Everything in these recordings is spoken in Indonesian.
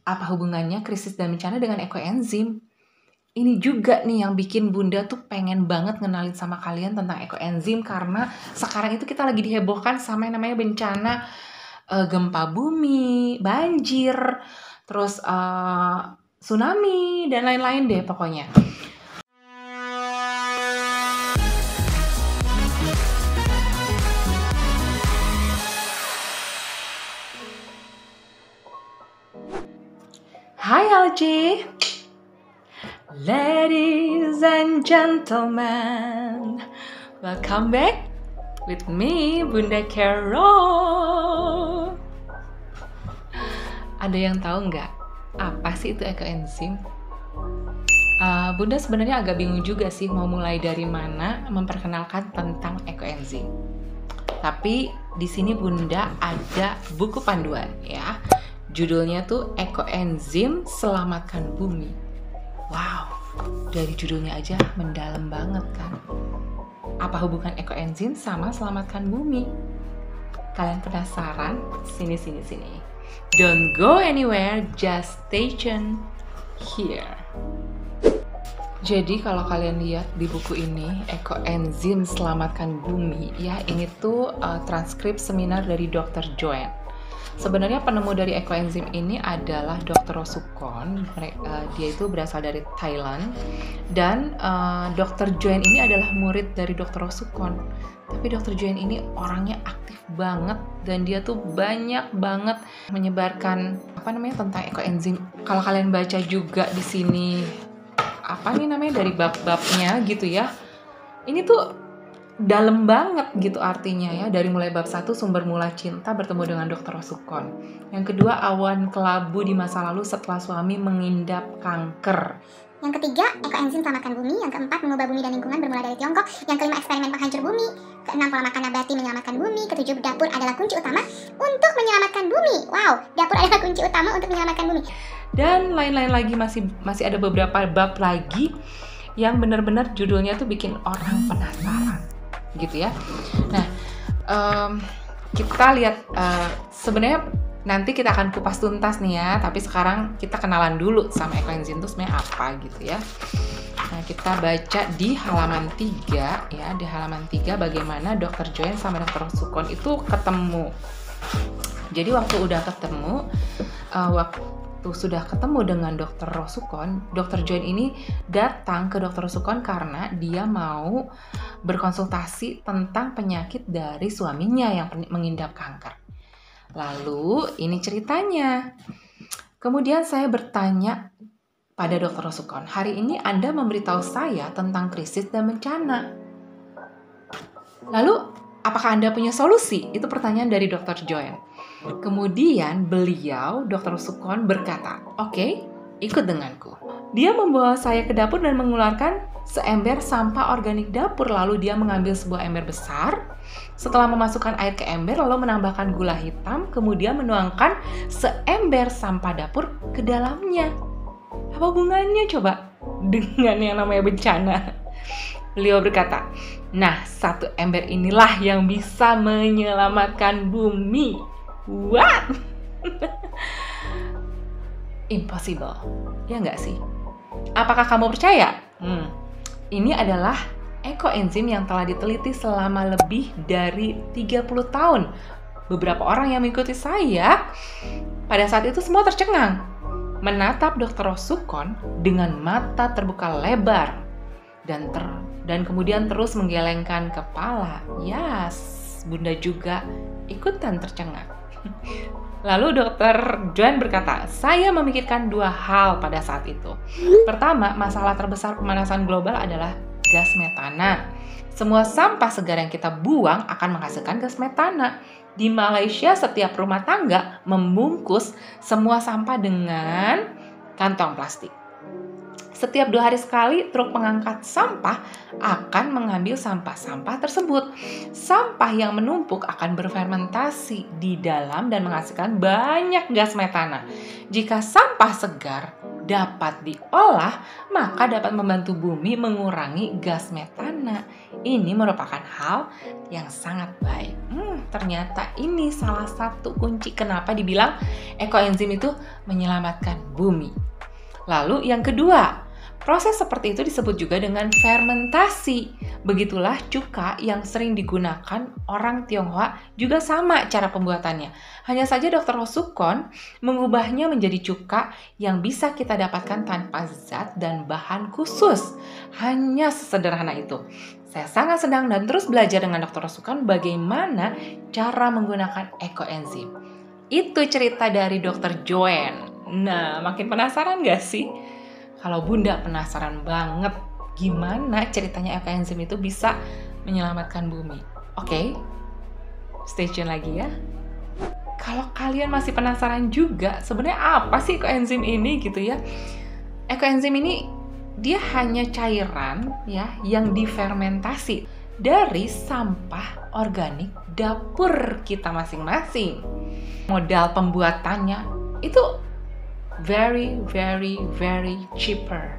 Apa hubungannya krisis dan bencana dengan ekoenzim? Ini juga nih yang bikin Bunda tuh pengen banget ngenalin sama kalian tentang ekoenzim karena sekarang itu kita lagi dihebohkan sama yang namanya bencana gempa bumi, banjir, terus tsunami dan lain-lain deh pokoknya. Hai LG, ladies and gentlemen, welcome back with me, Bunda Carol. Ada yang tahu nggak apa sih itu ekoenzim? Bunda sebenarnya agak bingung juga sih mau mulai dari mana memperkenalkan tentang ekoenzim. Tapi di sini Bunda ada buku panduan ya. Judulnya tuh Ekoenzim Selamatkan Bumi. Wow, dari judulnya aja mendalam banget kan. Apa hubungan ekoenzim sama selamatkan bumi? Kalian penasaran? Sini. Don't go anywhere, just stay tuned here. Jadi kalau kalian lihat di buku ini, Ekoenzim Selamatkan Bumi, ya ini tuh transkrip seminar dari Dr. Joanne. Sebenarnya penemu dari ekoenzim ini adalah Dr. Rosukon. Dia itu berasal dari Thailand. Dan Dr. Joanne ini adalah murid dari Dr. Rosukon. Tapi Dr. Joanne ini orangnya aktif banget dan dia tuh banyak banget menyebarkan tentang ekoenzim. Kalau kalian baca juga di sini dari bab-babnya gitu ya. Ini tuh dalam banget gitu artinya ya, dari mulai bab 1 sumber mula cinta bertemu dengan Dr. Rosukon. Yang kedua, awan kelabu di masa lalu setelah suami mengidap kanker. Yang ketiga, ekoenzim selamatkan bumi. Yang keempat, mengubah bumi dan lingkungan bermula dari Tiongkok. Yang kelima, eksperimen penghancur bumi. Keenam, pola makan nabati menyelamatkan bumi. Ketujuh, dapur adalah kunci utama untuk menyelamatkan bumi. Wow, dapur adalah kunci utama untuk menyelamatkan bumi. Dan lain-lain lagi, masih ada beberapa bab lagi yang benar-benar judulnya tuh bikin orang penasaran gitu ya. Nah, kita lihat sebenarnya nanti kita akan kupas tuntas nih ya, tapi sekarang kita kenalan dulu sama ekoenzim itu sebenarnya apa gitu ya. Nah, kita baca di halaman 3 ya, di halaman 3 bagaimana Dr. Joanne sama Dr. Rosukon itu ketemu. Jadi waktu sudah ketemu dengan Dr. Rosukon, Dr. Joanne ini datang ke Dr. Rosukon karena dia mau berkonsultasi tentang penyakit dari suaminya yang mengidap kanker. Lalu ini ceritanya. Kemudian saya bertanya pada Dr. Rosukon, hari ini Anda memberitahu saya tentang krisis dan bencana. Lalu apakah Anda punya solusi? Itu pertanyaan dari Dr. Joanne. Kemudian beliau, Dr. Rosukon berkata, "Oke, ikut denganku." Dia membawa saya ke dapur dan mengeluarkan seember sampah organik dapur. Lalu dia mengambil sebuah ember besar. Setelah memasukkan air ke ember, lalu menambahkan gula hitam, kemudian menuangkan seember sampah dapur ke dalamnya. Apa hubungannya coba dengan yang namanya bencana? Beliau berkata, "Nah, satu ember inilah yang bisa menyelamatkan bumi." What? Impossible. Ya nggak sih? Apakah kamu percaya? Ini adalah ekoenzim yang telah diteliti selama lebih dari 30 tahun. Beberapa orang yang mengikuti saya pada saat itu semua tercengang, menatap Dr. Rosukon dengan mata terbuka lebar dan kemudian terus menggelengkan kepala. Yes, Bunda juga ikutan tercengang. Lalu Dr. Joanne berkata, saya memikirkan dua hal pada saat itu. Pertama, masalah terbesar pemanasan global adalah gas metana. Semua sampah segar yang kita buang akan menghasilkan gas metana. Di Malaysia, setiap rumah tangga membungkus semua sampah dengan kantong plastik. Setiap 2 hari sekali, truk pengangkat sampah akan mengambil sampah-sampah tersebut. Sampah yang menumpuk akan berfermentasi di dalam dan menghasilkan banyak gas metana. Jika sampah segar dapat diolah, maka dapat membantu bumi mengurangi gas metana. Ini merupakan hal yang sangat baik. Ternyata ini salah satu kunci kenapa dibilang ekoenzim itu menyelamatkan bumi. Lalu yang kedua, proses seperti itu disebut juga dengan fermentasi. Begitulah cuka yang sering digunakan orang Tionghoa juga sama cara pembuatannya. Hanya saja Dr. Hosukon mengubahnya menjadi cuka yang bisa kita dapatkan tanpa zat dan bahan khusus. Hanya sesederhana itu. Saya sangat sedang dan terus belajar dengan Dr. Hosukon bagaimana cara menggunakan ekoenzim. Itu cerita dari Dr. Joanne. Nah, makin penasaran gak sih? Kalau Bunda penasaran banget gimana ceritanya ekoenzim itu bisa menyelamatkan bumi. Oke, stay tune lagi ya. Kalau kalian masih penasaran juga, sebenarnya apa sih ekoenzim ini gitu ya? Ekoenzim ini dia hanya cairan ya yang difermentasi dari sampah organik dapur kita masing-masing. Modal pembuatannya itu very cheaper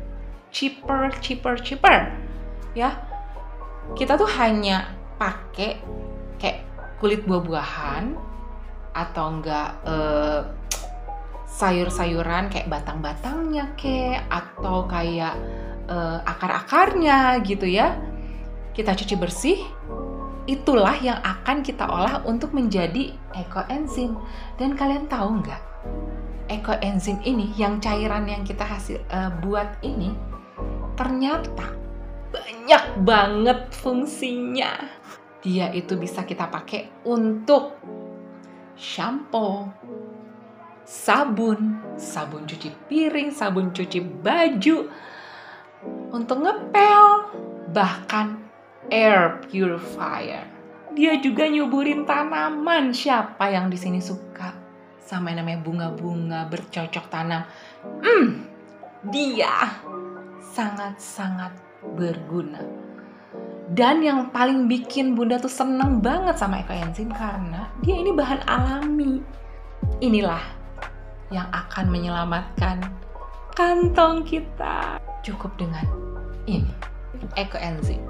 ya. Kita tuh hanya pakai kayak kulit buah-buahan atau enggak sayur-sayuran kayak batang-batangnya kayak atau kayak akar-akarnya gitu ya. Kita cuci bersih, itulah yang akan kita olah untuk menjadi ekoenzim. Dan kalian tahu nggak, ekoenzim ini yang cairan yang kita buat ini ternyata banyak banget fungsinya. Dia itu bisa kita pakai untuk shampoo, sabun cuci piring, sabun cuci baju, untuk ngepel, bahkan air purifier. Dia juga nyuburin tanaman. Siapa yang di sini suka sama yang namanya bunga-bunga bercocok tanam? Dia sangat-sangat berguna. Dan yang paling bikin Bunda tuh seneng banget sama ekoenzim karena dia ini bahan alami. Inilah yang akan menyelamatkan kantong kita. Cukup dengan ini, ekoenzim.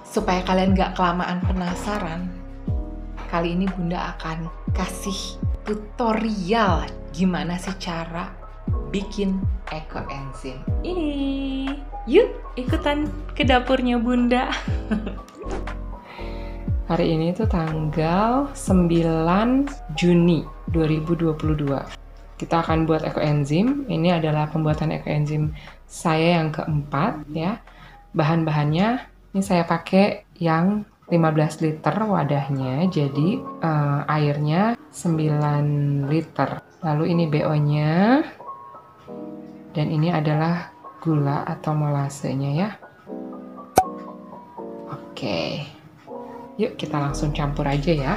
Supaya kalian gak kelamaan penasaran, kali ini Bunda akan kasih tutorial gimana sih cara bikin ekoenzim ini. Yuk ikutan ke dapurnya Bunda. Hari ini tuh tanggal 9 Juni 2022. Kita akan buat ekoenzim. Ini adalah pembuatan ekoenzim saya yang keempat ya. Bahan-bahannya ini saya pakai yang 15 liter wadahnya, jadi airnya 9 liter. Lalu ini BO-nya, dan ini adalah gula atau molasenya ya. Oke, yuk kita langsung campur aja ya.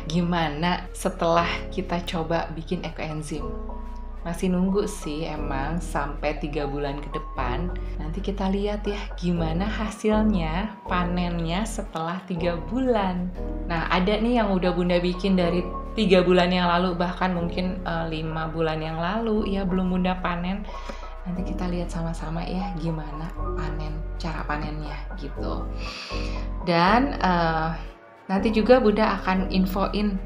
gimana setelah kita coba bikin ekoenzim. Masih nunggu sih emang sampai 3 bulan ke depan. Nanti kita lihat ya gimana hasilnya, panennya setelah 3 bulan. Nah, ada nih yang udah Bunda bikin dari 3 bulan yang lalu, bahkan mungkin 5 bulan yang lalu ya belum Bunda panen. Nanti kita lihat sama-sama ya gimana cara panennya gitu. Dan nanti juga Bunda akan infoin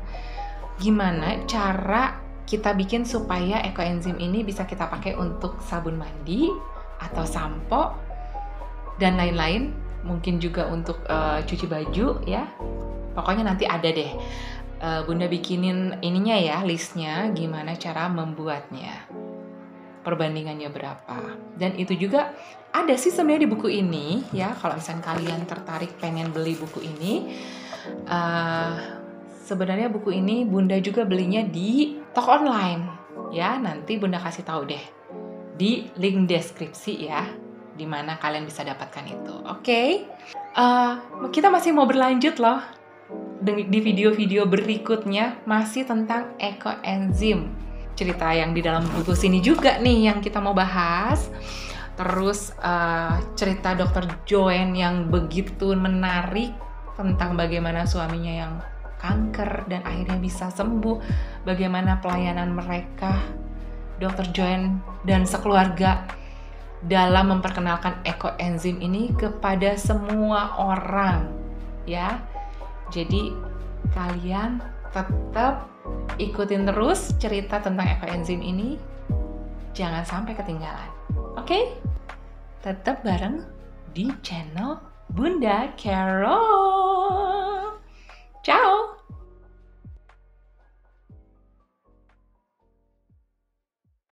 gimana cara kita bikin supaya ekoenzim ini bisa kita pakai untuk sabun mandi atau sampo dan lain-lain, mungkin juga untuk cuci baju ya. Pokoknya nanti ada deh Bunda bikinin ininya ya, listnya gimana cara membuatnya, perbandingannya berapa. Dan itu juga ada sih sebenarnya di buku ini ya, kalau misalnya kalian tertarik pengen beli buku ini. Sebenarnya buku ini Bunda juga belinya di toko online ya. Nanti Bunda kasih tahu deh di link deskripsi ya, di mana kalian bisa dapatkan itu. Oke. Kita masih mau berlanjut loh di video-video berikutnya, masih tentang ekoenzim. Cerita yang di dalam buku sini juga nih yang kita mau bahas. Terus cerita Dr. Joanne yang begitu menarik tentang bagaimana suaminya yang kanker dan akhirnya bisa sembuh, bagaimana pelayanan mereka, Dr. Joanne dan sekeluarga dalam memperkenalkan ekoenzim ini kepada semua orang ya. Jadi kalian tetap ikutin terus cerita tentang ekoenzim ini, jangan sampai ketinggalan. Oke? Tetap bareng di channel Bunda Carol. Ciao.